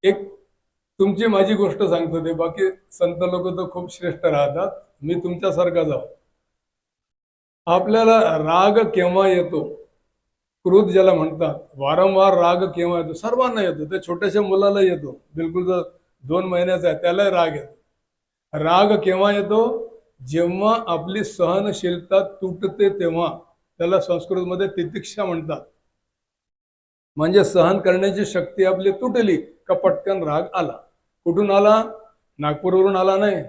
एक तुमची माझी गोष्ट सांगतो ते, बाकी संत लोक तर खूप श्रेष्ठ राहतात, मी तुमच्यासारखा जाऊ. आपल्याला राग केव्हा येतो, क्रोध ज्याला म्हणतात, वारंवार राग केव्हा येतो, सर्वांना येतो, ते छोट्याशा मुलाला येतो, बिलकुल जर 2 महिन्याचा आहे त्याला राग येतो. राग केव्हा येतो, जेव्हा आपली सहनशीलता तुटते तेव्हा. त्याला संस्कृतमध्ये तितिक्षा म्हणतात. म्हणजे सहन करण्याची शक्ती आपली तुटली का पटकन राग आला. कुठून आला? नागपूरवरून आला नाही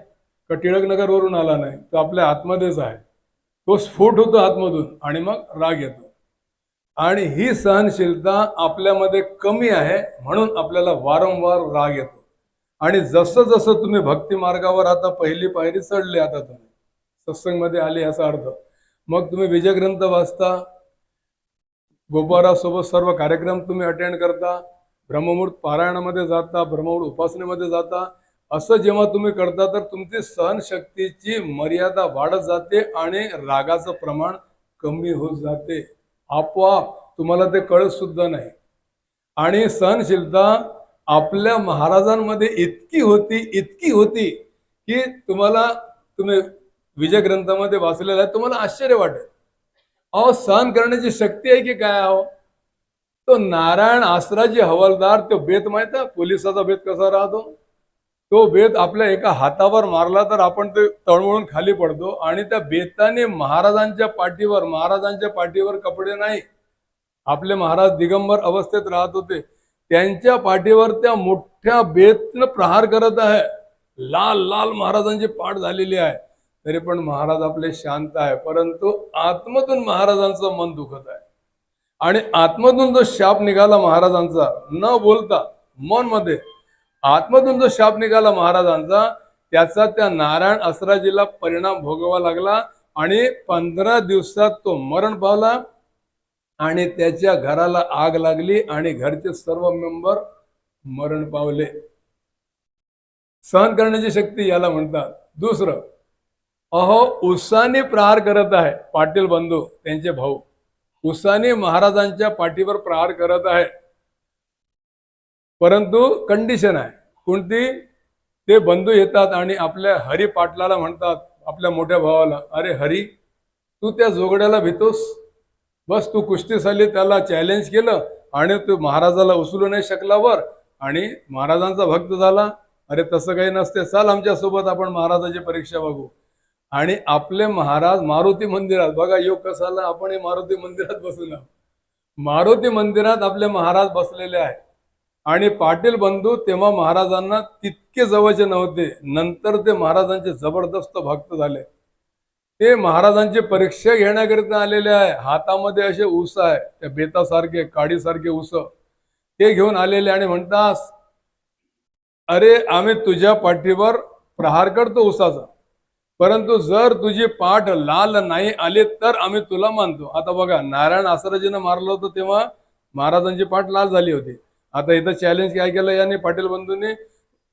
का टिळकनगरवरून आला नाही, तो आपल्या आतमध्येच आहे. तो स्फोट होतो आतमधून आणि मग राग येतो. आणि ही सहनशीलता आपल्यामध्ये कमी आहे म्हणून आपल्याला वारंवार राग येतो. आणि जसं जसं तुम्ही भक्ती मार्गावर आता पहिली पायरी चढले, आता तुम्ही सत्संगमध्ये आले याचा अर्थ, मग तुम्ही विजयग्रंथ वाचता, गोपारासोबत सर्व कार्यक्रम तुम्ही अटेंड करता, ब्रह्ममुहूर्त पारायणामध्ये जाता, ब्रह्ममुहूर्त उपासनेमध्ये जाता. असं जेव्हा तुम्ही करता तर तुमची सहनशक्तीची मर्यादा वाढत जाते आणि रागाचं प्रमाण कमी होत जाते. आपोआप तुम्हाला ते कळत सुद्धा नाही. आणि सहनशीलता आपल्या महाराजांमध्ये इतकी होती की तुम्ही विजय ग्रंथामध्ये वाचलेला आहे, तुम्हाला आश्चर्य वाटेल. अहो, सहन करण्याची शक्ती आहे की काय? अहो, तो नारायण आसराजी हवालदार, तो बेत माहित आहे पोलिसाचा बेत कसा राहतो? तो बेत आपल्या एका हातावर मारला तर आपण ते तळमळून खाली पडतो. आणि त्या बेताने महाराजांच्या पाठीवर कपडे नाही, आपले महाराज दिगंबर अवस्थेत राहत होते, त्यांच्या पाठीवर त्या मोठ्या बेतनं प्रहार करत आहे. लाल लाल महाराजांची पाठ झालेली आहे, तरी पण महाराज आपले शांत आहे. परंतु आतमधून महाराजांचं मन दुखत आहे. आणि आतमधून जो शाप निघाला महाराजांचा, न बोलता मन मध्ये आतमधून जो शाप निघाला महाराजांचा, त्याचा त्या नारायण असराजीला परिणाम भोगावा लागला. आणि 15 दिवसात तो मरण पावला आणि त्याच्या घराला आग लागली आणि घरचे सर्व मेंबर मरण पावले. सहन करण्याची शक्ती याला म्हणतात. दुसरं, अहो, उसाने प्रहार करत आहे पाटील बंधू, त्यांचे भाऊ उसाने महाराजांच्या पाठीवर प्रहार करत आहे. परंतु कंडिशन आहे कोणती? ते बंधू येतात आणि आपल्या हरी पाटलाला म्हणतात, आपल्या मोठ्या भावाला, अरे हरी, तू त्या जोगड्याला भितोस, बस तू कुस्तीसाली त्याला चॅलेंज केलं आणि तू महाराजाला उचलू नाही शकला वर आणि महाराजांचा भक्त झाला. अरे तसं काही नसते, चाल आमच्या सोबत, आपण महाराजाची परीक्षा बघू. आणि आपले महाराज मारुती मंदिरात, बघा योग कसाला, आपण मारुती मंदिरात बसलो. मारुती मंदिरात आपले महाराज बसलेले आहे. आणि पाटील बंधू तेव्हा महाराजांना तितके जवळचे नव्हते, नंतर ते महाराजांचे जबरदस्त भक्त झाले. ते महाराजांची परीक्षा घेण्याकरिता आलेले आहे. हातामध्ये असे ऊस आहे, त्या बेतासारखे काडीसारखे ऊस, ते घेऊन आलेले आणि म्हणतात, अरे आम्ही तुझ्या पाठीवर प्रहार करतो उसाचा, परंतु जर तुझी पाठ लाल नाही आली तर आम्ही तुला मानतो. आता बघा, नारायण आसराजीनं मारलं होतं तेव्हा महाराजांची पाठ लाल झाली होती. आता इथं चॅलेंज काय केलं याने पाटील बंधूंनी,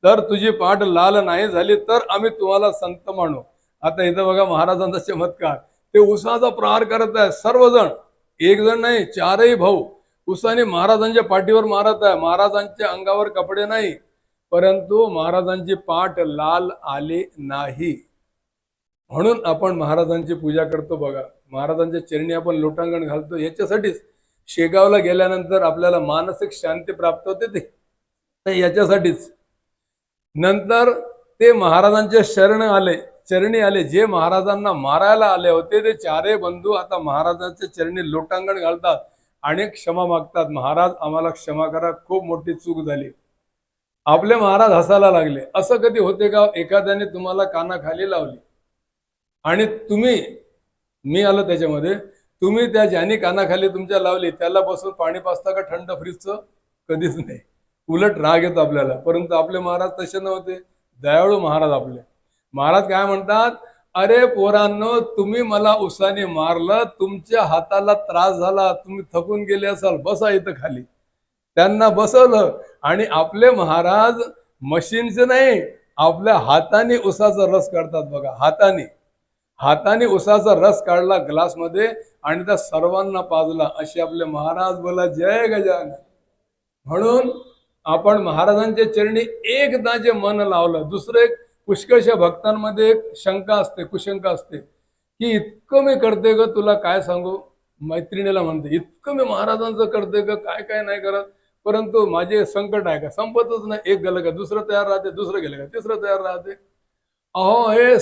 तर तुझी पाठ लाल नाही झाली तर आम्ही तुम्हाला संत मानू. आता इथं बघा महाराजांचा चमत्कार, ते उसाचा प्रहार करत आहे सर्वजण, एक जण नाही, 4ही भाऊ उसाने महाराजांच्या पाठीवर मारत आहे. महाराजांच्या अंगावर कपडे नाही, परंतु महाराजांची पाठ लाल आली नाही. म्हणून आपण महाराजांची पूजा करतो. बघा, महाराजांच्या चरणी आपण लोटांगण घालतो याच्यासाठीच. शेगावला गेल्यानंतर आपल्याला मानसिक शांती प्राप्त होते, ते याच्यासाठीच. नंतर ते महाराजांच्या चरणी आले, जे महाराजांना मारायला आले होते ते 4ही बंधू आता महाराजांच्या चरणी लोटांगण घालतात आणि क्षमा मागतात, महाराज आम्हाला क्षमा करा, खूप मोठी चूक झाली. आपले महाराज हसायला लागले. असं कधी होते का एखाद्याने तुम्हाला कानाखाली लावली आणि मी आलो त्याच्यामध्ये, तुम्ही त्या ज्याने कानाखाली तुमच्या लावली त्याला बसून पाणी पाजता का थंड फ्रीजचं? कधीच नाही, उलट राग येतो आपल्याला. परंतु आपले महाराज तसे नव्हते, दयाळू महाराज आपले. महाराज काय म्हणतात, अरे पोरांनो, तुम्ही मला उसाने मारलं, तुमच्या हाताला त्रास झाला, तुम्ही थकून गेले असाल, बसा इथं खाली. त्यांना बसवलं आणि आपले महाराज मशीनचे नाही, आपल्या हाताने उसाचा रस काढतात. बघा, हाताने उसाचा रस काढला ग्लासमध्ये आणि त्या सर्वांना पाजला. असे आपले महाराज. बोला जय गजानन. म्हणून आपण महाराजांच्या चरणी एकदा जे मन लावलं, दुसरं एक पुष्कळशा भक्तांमध्ये एक शंका असते, कुशंका असते की इतकं मी करते ग, तुला काय सांगू. मैत्रिणीला म्हणते इतकं मी महाराजांचं करते ग, काय काय नाही करत, परंतु माझे संकट आहे का संपतच नाही. एक गेलं का दुसरं तयार राहते, दुसरं गेलं का तिसरं तयार राहते. अहो हे